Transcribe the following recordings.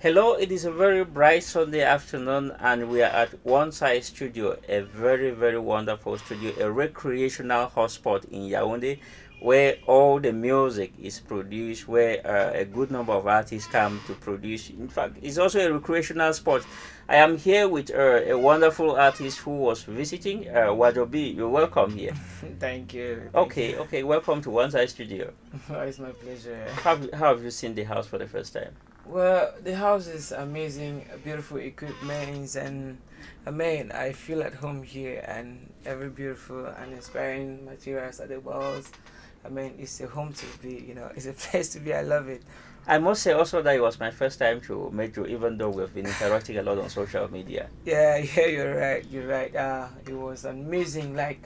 Hello, it is a very bright Sunday afternoon, and we are at One Side Studio, a very, very wonderful studio, a recreational hotspot in Yaoundé, where all the music is produced, where a good number of artists come to produce. In fact, it's also a recreational spot. I am here with a wonderful artist who was visiting, WAJO B. You're welcome here. Thank you. Okay, welcome to One Side Studio. It's my pleasure. How have you seen the house for the first time? Well, the house is amazing, beautiful equipment, and I feel at home here, and every beautiful and inspiring materials at the walls. It's a home to be, it's a place to be. I love it. I must say also that it was my first time to meet you, even though we've been interacting a lot on social media. Yeah, you're right. You're right. It was amazing. Like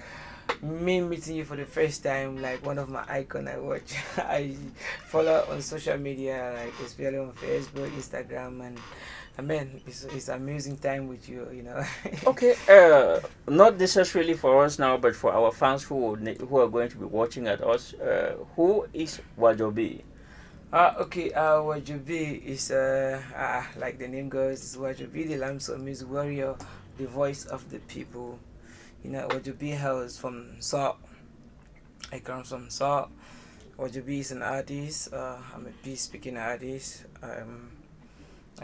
me meeting you for the first time, like one of my icon I watch. I follow on social media, like especially on Facebook, Instagram, and it's amazing time with you. Okay, not necessarily for us now, but for our fans who are going to be watching at us, who is WAJO B? Okay, WAJO B is like the name goes, is WAJO B, the limestone music warrior, the voice of the people. WAJO B hails from Salt. I come from Salt. WAJO B is an artist. I'm a peace speaking artist. I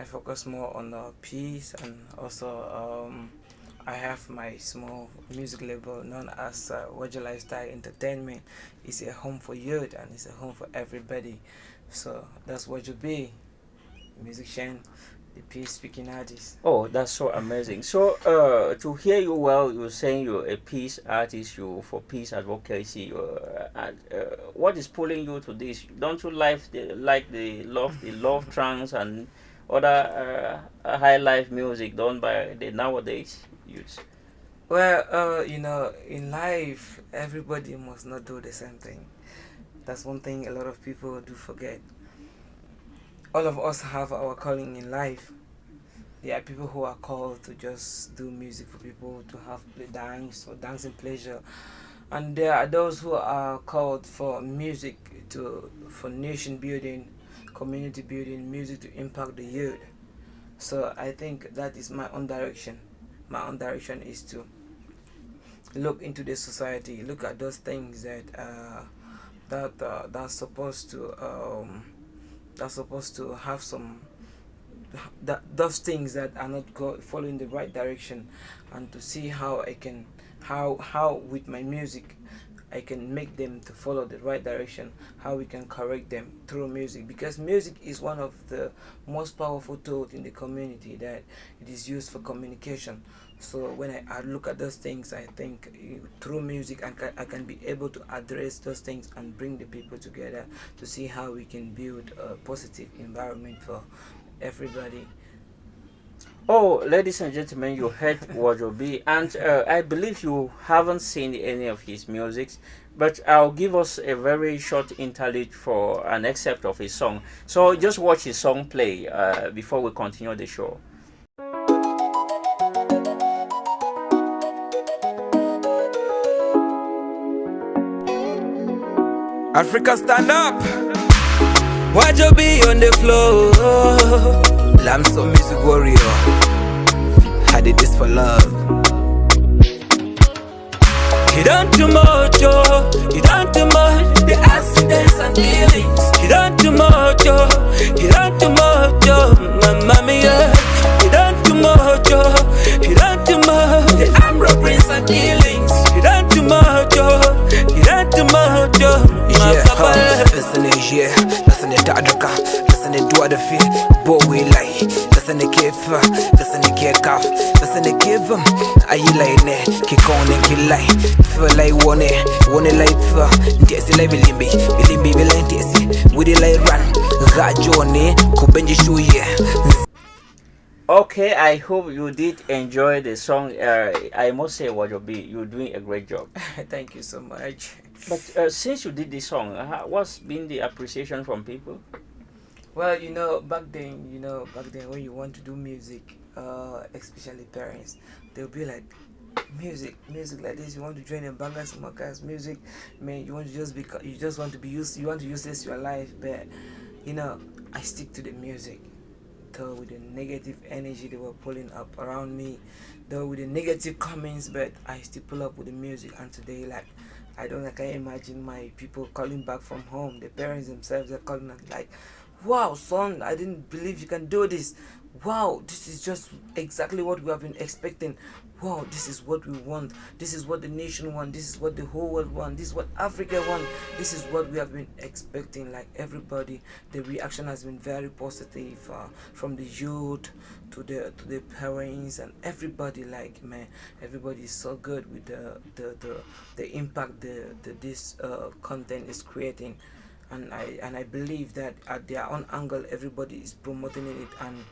focus more on peace, and also I have my small music label known as WAJO Lifestyle Entertainment. It's a home for youth, and it's a home for everybody. So that's WAJO B, musician, the peace speaking artist. Oh, that's so amazing. So, to hear you well, you're saying you're a peace artist, you for peace advocacy. And what is pulling you to this? Don't you like the love trance and other high life music done by the nowadays youth? Well, in life, everybody must not do the same thing. That's one thing a lot of people do forget. All of us have our calling in life. There are people who are called to just do music for people to have the dance or dancing pleasure, and there are those who are called for music for nation building, community building, music to impact the youth. So I think that is my own direction. My own direction is to look into the society, look at those things that's supposed to have some those things that are not following the right direction, and to see how I can how with my music I can make them to follow the right direction, how we can correct them through music, because music is one of the most powerful tools in the community, that it is used for communication. So when I look at those things, I think through music I can be able to address those things and bring the people together to see how we can build a positive environment for everybody. Oh, ladies and gentlemen, you heard WAJO B, and I believe you haven't seen any of his music, but I'll give us a very short interlude for an excerpt of his song. So just watch his song play before we continue the show. Africa, stand up. WAJO B on the floor. Lamso music warrior. I did this for love. He done too much, oh. He done too much. The accidents and killings. He done too much, oh. He done too much, oh. Mamma mia. He done too much, oh. He done too much. The armed robberies and killings. He done too much, oh. He done too much, oh. Listen to yeah, listen to Tadrika, listen to Dwadafi, Bowie lie, listen to Kifa, listen to Kekaf, listen to give him. Are you like ne? Kick on and kill lie, feel like one like for Desi like Bilimbi, Desi, with it like run, Rajone, Kubenji shoe yeah. Okay, I hope you did enjoy the song. I must say, WAJO B, you're doing a great job. Thank you so much. But since you did this song, what's been the appreciation from people? Well, back then when you want to do music, especially parents, they'll be like, music like this. You want to join a bangers, smokers, music, man. You want to you want to use this your life, but I stick to the music. though with the negative energy they were pulling up around me, though with the negative comments, but I still pull up with the music. And today, like, I don't like, I imagine my people calling back from home, the parents themselves are calling us like, wow, son, I didn't believe you can do this. Wow, this is just exactly what we have been expecting. Wow, this is what we want. This is what the nation want. This is what the whole world want. This is what Africa want. This is what we have been expecting. Like everybody, the reaction has been very positive, from the youth to the parents and everybody. Like, man, everybody is so good with the impact this content is creating. And I believe that at their own angle everybody is promoting it, and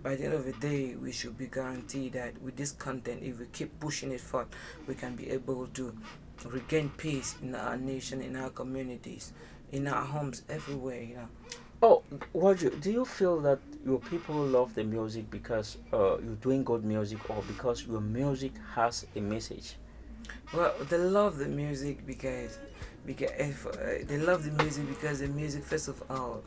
by the end of the day we should be guaranteed that with this content, if we keep pushing it forward, we can be able to regain peace in our nation, in our communities, in our homes, everywhere, you know. Oh, Waju, do you feel that your people love the music because you're doing good music, or because your music has a message? Well, they love the music because they love the music because the music, first of all,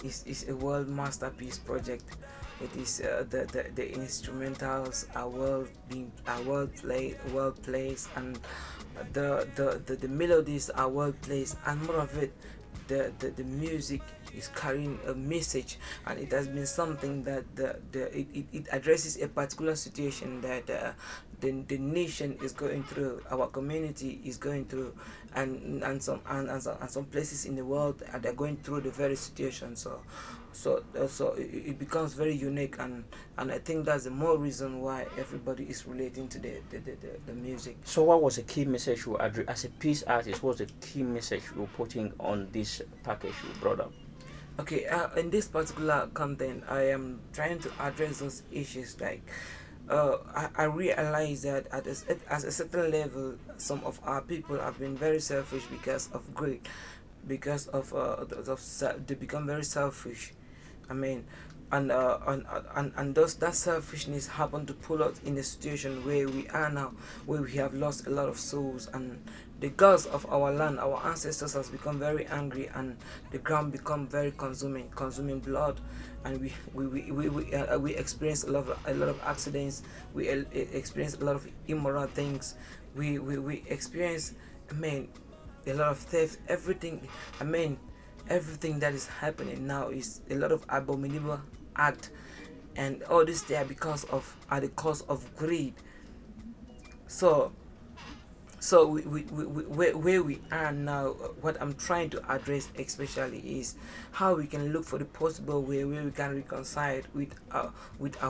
is a world masterpiece project. It is the instrumentals are well placed, and the melodies are well placed, and more of it, the music is carrying a message, and it has been something that it addresses a particular situation that the nation is going through, our community is going through, and some places in the world are going through the very situation. So it becomes very unique, and I think that's the more reason why everybody is relating to the music. So, what was the key message you address as a peace artist? What's the key message you're putting on this package you brought up? Okay, in this particular content, I am trying to address those issues. Like, I realize that at a certain level, some of our people have been very selfish because of greed, because of they become very selfish. I mean, and those that selfishness happened to pull us in a situation where we are now, where we have lost a lot of souls, and the gods of our land, our ancestors, has become very angry, and the ground become very consuming blood, and we experience a lot of accidents. We experience a lot of immoral things. We experience, I mean, a lot of theft. Everything, I mean, everything that is happening now is a lot of abominable act, and all this they are at the cause of greed. So where we are now, what I'm trying to address especially is how we can look for the possible way where we can reconcile with our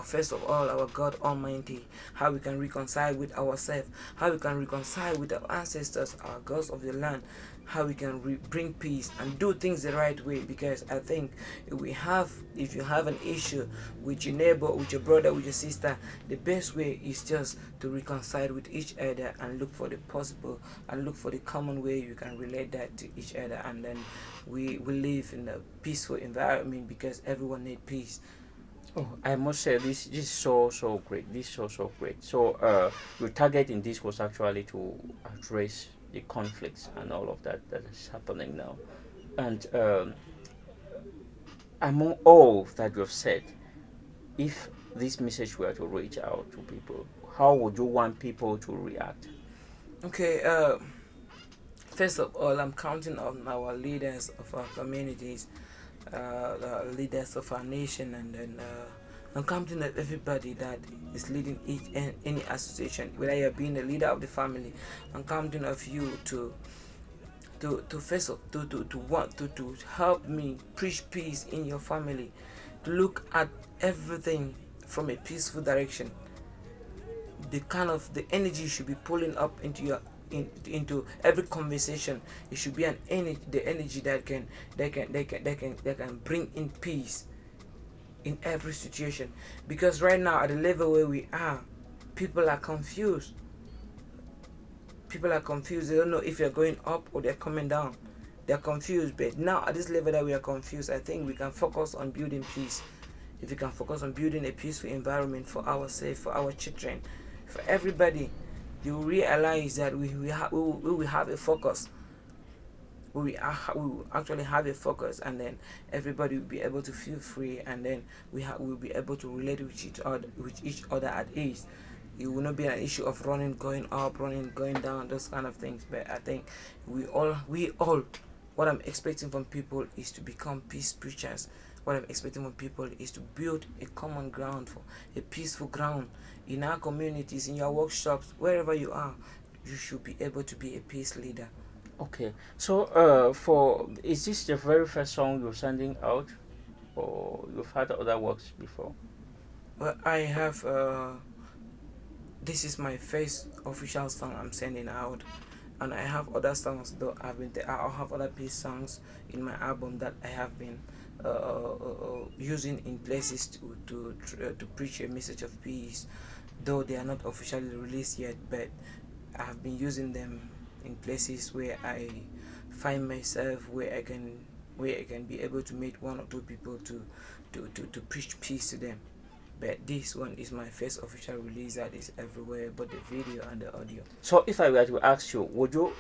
first of all our God Almighty, how we can reconcile with ourselves, how we can reconcile with our ancestors, our gods of the land, how we can bring peace and do things the right way. Because I think if you have an issue with your neighbor, with your brother, with your sister, the best way is just to reconcile with each other and look for the possible and look for the common way you can relate that to each other, and then we live in a peaceful environment because everyone needs peace. Oh, I must say this is so great. This is so great. So your target in this was actually to address the conflicts and all of that is happening now. And among all that you have said, if this message were to reach out to people, how would you want people to react? Okay, first of all, I'm counting on our leaders of our communities, the leaders of our nation, and then I'm counting on everybody that is leading any association, whether you're being the leader of the family. I'm counting on you to first of to help me preach peace in your family, to look at everything from a peaceful direction. The energy you should be pulling up into every conversation. It should be the energy that can bring in peace in every situation. Because right now, at the level where we are, people are confused. They don't know if they're going up or they're coming down. They're confused. But now, at this level that we are confused, I think we can focus on building peace. If we can focus on building a peaceful environment for ourselves, for our children, for everybody, you realize that we will have a focus. we will actually have a focus, and then everybody will be able to feel free, and then we'll be able to relate with each other at ease. It will not be an issue of running going up, running going down, those kind of things. But I think we all what I'm expecting from people is to become peace preachers. What I'm expecting from people is to build a common ground, for a peaceful ground in our communities, in your workshops, wherever you are. You should be able to be a peace leader. Okay, so for is this the very first song you're sending out, or you've had other works before? Well, I have this is my first official song I'm sending out, and I have other songs though. I have other peace songs in my album that I have been using in places to preach a message of peace, though they are not officially released yet. But I have been using them in places where I find myself, where I can be able to meet one or two people to preach peace to them. But this one is my first official release that is everywhere, but the video and the audio. So if I were to ask you, would you,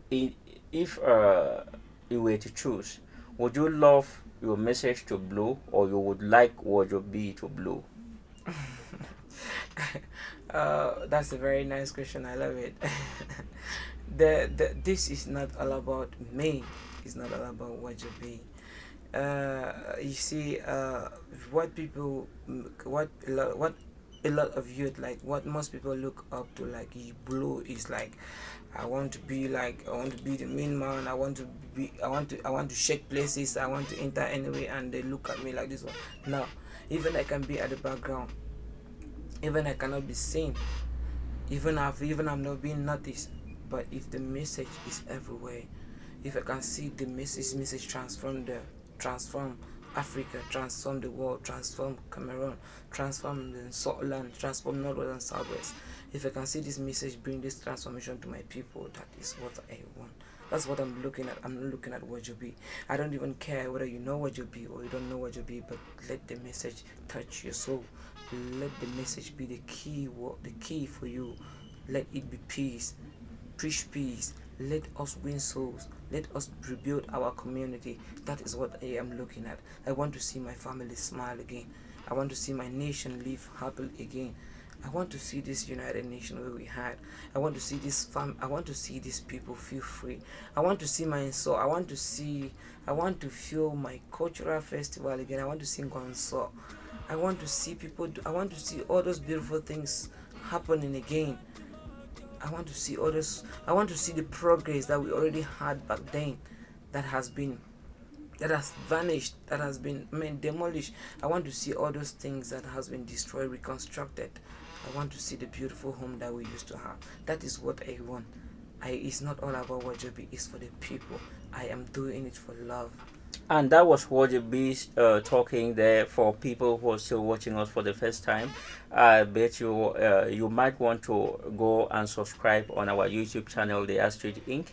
if you were to choose, would you love your message to blow, or you would like WAJO B to blow? That's a very nice question. I love it. This is not all about me. It's not all about WAJO B. You see, what people, what a lot of youth, like what most people look up to, like blue, is like, I want to be the main man. I want to shake places. I want to enter anyway, and they look at me like this one. No, even I can be at the background. Even I cannot be seen. Even I'm not being noticed. But if the message is everywhere, if I can see the message transform Africa, transform the world, transform Cameroon, transform the Scotland, transform Northwest and Southwest. If I can see this message bring this transformation to my people, that is what I want. That's what I'm looking at. I'm not looking at WAJO B. I don't even care whether you know WAJO B or you don't know WAJO B, but let the message touch your soul. Let the message be the key for you. Let it be peace. Preach peace. Let us win souls. Let us rebuild our community. That is what I am looking at. I want to see my family smile again. I want to see my nation live happily again. I want to see this United Nation where we had. I want to see I want to see these people feel free. I want to see my soul. I want to feel my cultural festival again. I want to sing on soul. I want to see I want to see all those beautiful things happening again. I want to see the progress that we already had back then, that has vanished, that has been demolished. I want to see all those things that has been destroyed, reconstructed. I want to see the beautiful home that we used to have. That is what I want. It's not all about WAJO B, it's for the people. I am doing it for love. And that was WAJO B talking there. For people who are still watching us for the first time, I bet you might want to go and subscribe on our YouTube channel, the ASTUTE INK,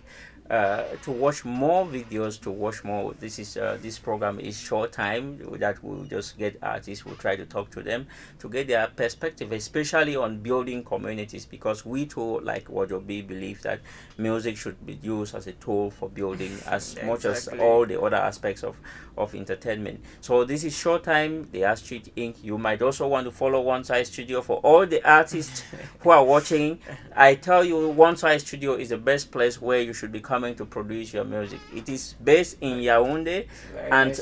to watch more videos, to watch more. This program is short time that we'll just get artists, we'll try to talk to them to get their perspective, especially on building communities, because we too, like WAJO B, believe that music should be used as a tool for building as much as all the other aspects of entertainment. So this is short time, the ASTUTE INK. You might also want to follow One Side Studio. For all the artists who are watching, I tell you, One Side Studio is the best place where you should be coming to produce your music. It is based in Yaoundé, and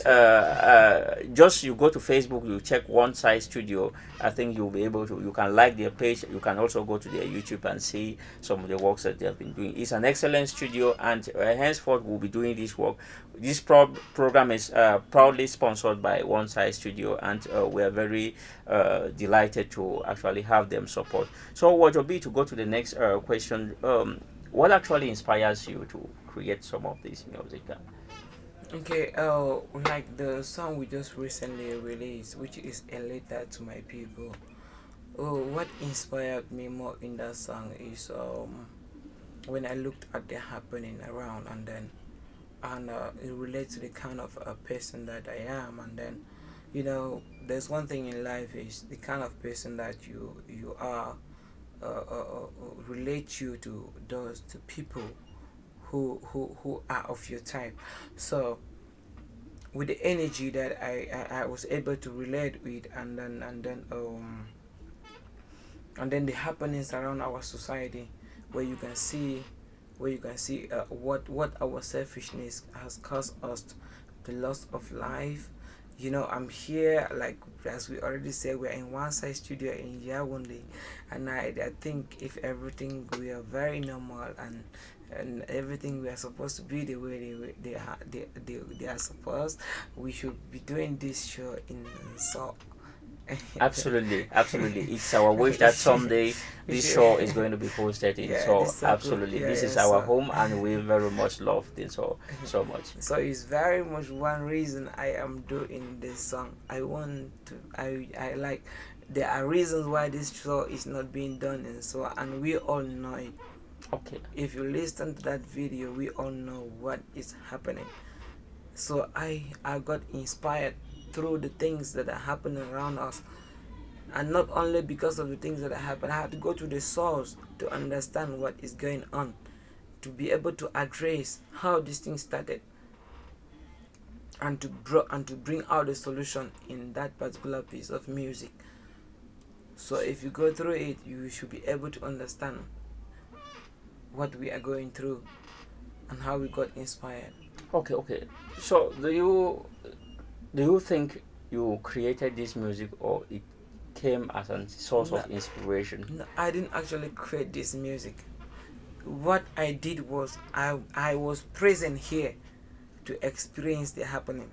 just you go to Facebook, you check One Side Studio. I think you'll be able to, you can like their page, you can also go to their YouTube and see some of the works that they have been doing. It's an excellent studio, and henceforth we'll be doing this work. This program is proudly sponsored by One Side Studio, and we are very delighted to actually have them support. So WAJO B, to go to the next question, what actually inspires you to create some of this music? Okay, like the song we just recently released, which is a letter to my people. What inspired me more in that song is when I looked at the happening around, and it relates to the kind of a person that I am. And then, there's one thing in life, is the kind of person that you are relate you to people who are of your type. So with the energy that I was able to relate with, and then the happenings around our society, where you can see what our selfishness has caused us, the loss of life. I'm here, like as we already said, we're in One Side Studio in Yaoundé, and I think if everything we are very normal, and everything we are supposed to be the way they are supposed, we should be doing this show in so. Absolutely, absolutely. It's our wish that someday this show is going to be posted in. Yeah, So this so cool. absolutely, Yeah, this yeah, is our so home, and we very much love this so much. so it's very much one reason I am doing this song. I want to I like, there are reasons why this show is not being done, and so, and we all know it. Okay. If you listen to that video, we all know what is happening. So I got inspired through the things that are happening around us, and not only because of the things that happen. I had to go to the source to understand what is going on, to be able to address how this thing started, and to bring out the solution in that particular piece of music. So if you go through it, you should be able to understand what we are going through and how we got inspired. Okay. So do you think you created this music, or it came as a source of inspiration? No, I didn't actually create this music. What I did was I was present here to experience the happening.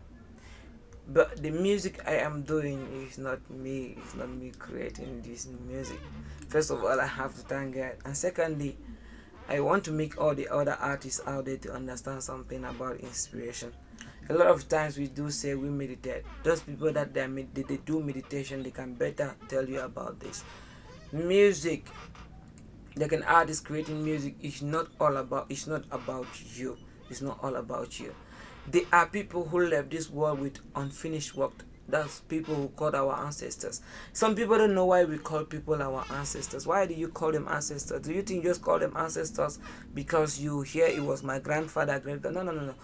But the music I am doing is not me. It's not me creating this music. First of all, I have to thank God, and secondly, I want to make all the other artists out there to understand something about inspiration. A lot of times we do say we meditate. Those people that they do meditation, they can better tell you about this. Music, like an artist creating music, is not about you. It's not all about you. There are people who left this world with unfinished work. That's people who called our ancestors. Some people don't know why we call people our ancestors. Why do you call them ancestors? Do you think you just call them ancestors because you hear it was my grandfather? No.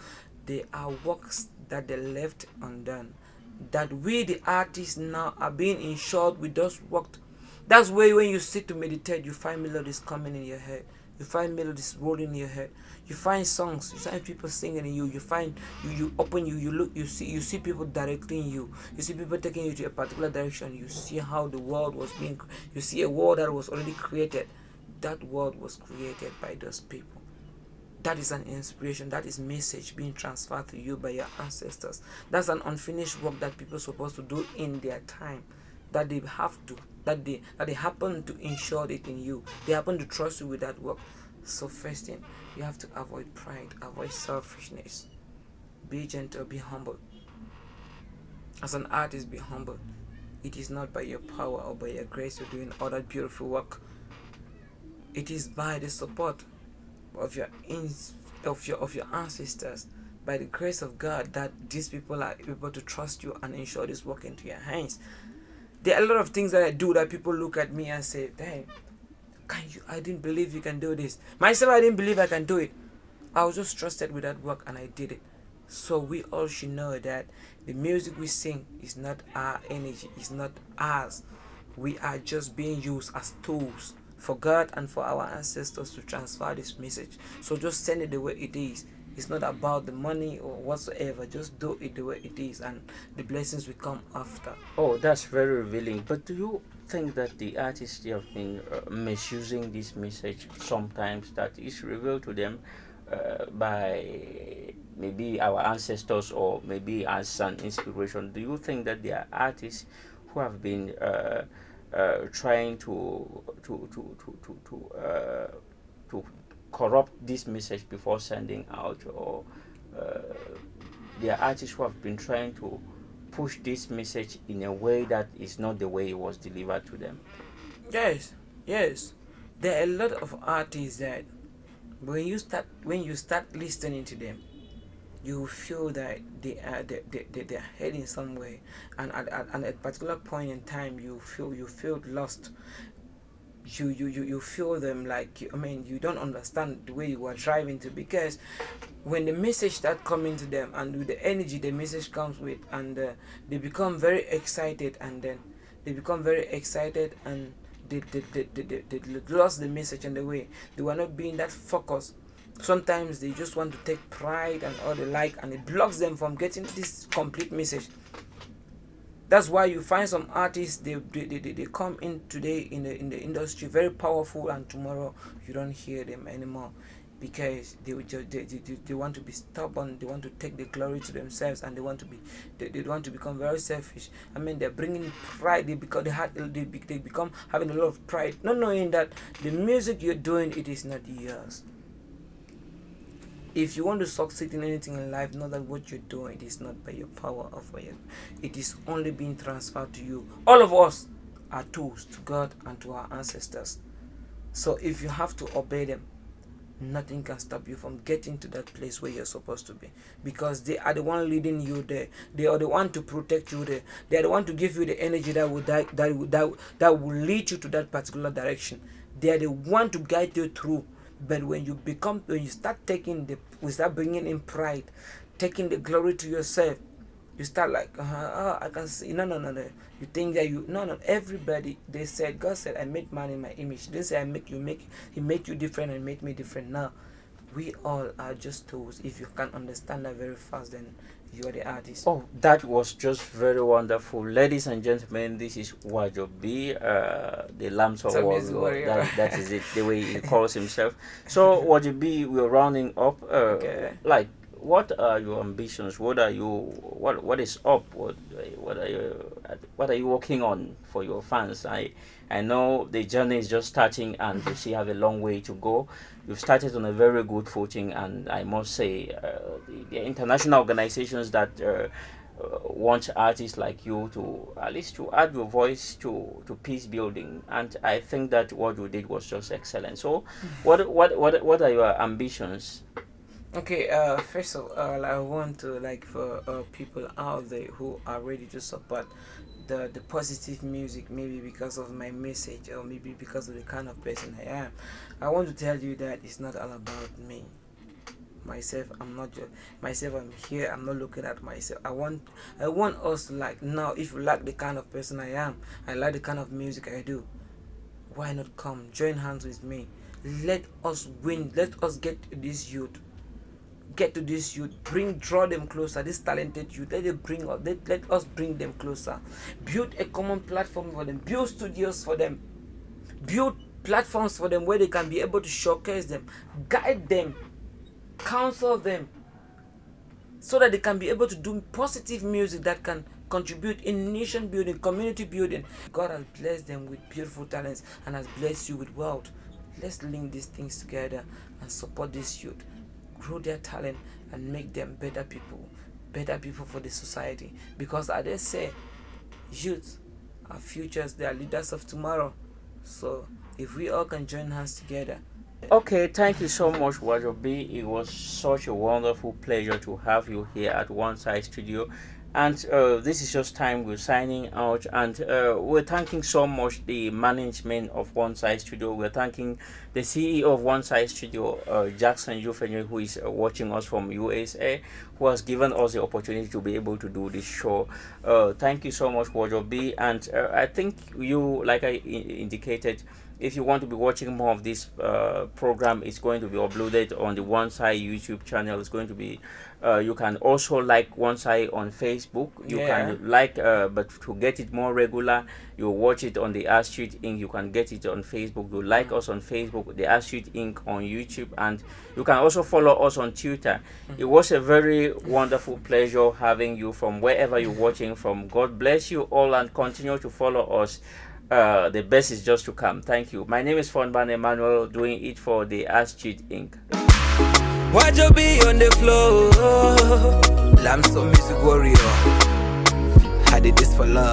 They are works that they left undone, that we the artists now are being insured with those work. That's why when you sit to meditate, you find melodies coming in your head. You find melodies rolling in your head. You find songs. You find people singing in you. You find you open you look. You see people directing you. You see people taking you to a particular direction. You see how the world was being. You see a world that was already created. That world was created by those people. That is an inspiration. That is message being transferred to you by your ancestors. That's an unfinished work that people are supposed to do in their time. That they have to. That they happen to ensure it in you. They happen to trust you with that work. So first thing, you have to avoid pride, avoid selfishness. Be gentle, be humble. As an artist, be humble. It is not by your power or by your grace you're doing all that beautiful work. It is by the support of your ancestors, by the grace of God, that these people are able to trust you and ensure this work into your hands. There are a lot of things that I do that people look at me and say, "Dang, I didn't believe you can do this." Myself, I didn't believe I can do it. I was just trusted with that work and I did it. So we all should know that the music we sing is not our energy, it's not ours. We are just being used as tools for God and for our ancestors to transfer this message. So just send it the way it is. It's not about the money or whatsoever. Just do it the way it is, and the blessings will come after. Oh, that's very revealing. But do you think that the artists have been misusing this message sometimes that is revealed to them by maybe our ancestors, or maybe as an inspiration? Do you think that there are artists who have been trying to corrupt this message before sending out, or there are artists who have been trying to push this message in a way that is not the way it was delivered to them? Yes. There are a lot of artists that when you start listening to them, you feel that they are heading somewhere, and at a particular point in time you feel lost. you feel them like, I mean, you don't understand the way you are driving to, because when the message start coming to them and with the energy the message comes with, and they become very excited, and then they become very excited, and they lost the message and the way they were not being that focused. Sometimes they just want to take pride and all the like, and it blocks them from getting this complete message. That's why you find some artists, they come in today in the industry very powerful, and tomorrow you don't hear them anymore, because they want to be stubborn, they want to take the glory to themselves, and they want to become very selfish. I mean, they're bringing pride. They become having a lot of pride, not knowing that the music you're doing, it is not yours. If you want to succeed in anything in life, know that what you're doing, it is not by your power or by it is only being transferred to you. All of us are tools to God and to our ancestors. So if you have to obey them, nothing can stop you from getting to that place where you're supposed to be, because they are the one leading you there. They are the one to protect you there. They are the one to give you the energy that will lead you to that particular direction. They are the one to guide you through. But when you start bringing in pride, taking the glory to yourself, you start like, I can see. No. You think that everybody, they said, God said, I made man in my image. They say He made you different and made me different. Now, we all are just tools. If you can understand that very fast, then you are the artist. Oh, that was just very wonderful. Ladies and gentlemen, this is WAJO B, the Lamps of Warrior. That is it, the way he calls himself. So, WAJO B, we're rounding up. Okay. Like, what are your ambitions? What is up? What are you working on for your fans? I know the journey is just starting, and you still have a long way to go. You've started on a very good footing, and I must say, the international organizations that want artists like you to at least to add your voice to peace building, and I think that what you did was just excellent. So, what are your ambitions? Okay, first of all, I want to, like, for people out there who are ready to support the positive music, maybe because of my message or maybe because of the kind of person I am, I want to tell you that it's not all about me. Myself, I'm here, I'm not looking at myself. I want us to, like, now, if you like the kind of person I am, I like the kind of music I do, why not come join hands with me? Let us win. Let us get to this youth, draw them closer, this talented youth. Let us bring them closer, build a common platform for them, build studios for them, build platforms for them where they can be able to showcase them, guide them, counsel them, so that they can be able to do positive music that can contribute in nation building, community building. God has blessed them with beautiful talents and has blessed you with wealth. Let's link these things together and support this youth, grow their talent, and make them better people for the society. Because as they say, youth are futures, they are leaders of tomorrow. So if we all can join hands together. Okay, thank you so much, WAJO B. It was such a wonderful pleasure to have you here at One NSAI Studio. And this is just time we're signing out, and we're thanking so much the management of One NSAI Studio. We're thanking the CEO of One NSAI Studio, Jackson Jufenye, who is watching us from USA, who has given us the opportunity to be able to do this show. Thank you so much, WAJO B. And I think you, like I indicated, if you want to be watching more of this program, it's going to be uploaded on the One NSAI YouTube channel. It's going to be, you can also like One NSAI on Facebook. You can like, but to get it more regular, you watch it on the ASTUTE INK. You can get it on Facebook. You like us on Facebook, the ASTUTE INK on YouTube, and you can also follow us on Twitter. It was a very wonderful pleasure having you from wherever you're watching from. God bless you all, and continue to follow us. The best is just to come. Thank you. My name is Fonban Emmanuel, doing it for the ASTUTE INK. WAJO B on the floor, Lamps of Music Warrior. I did this for love.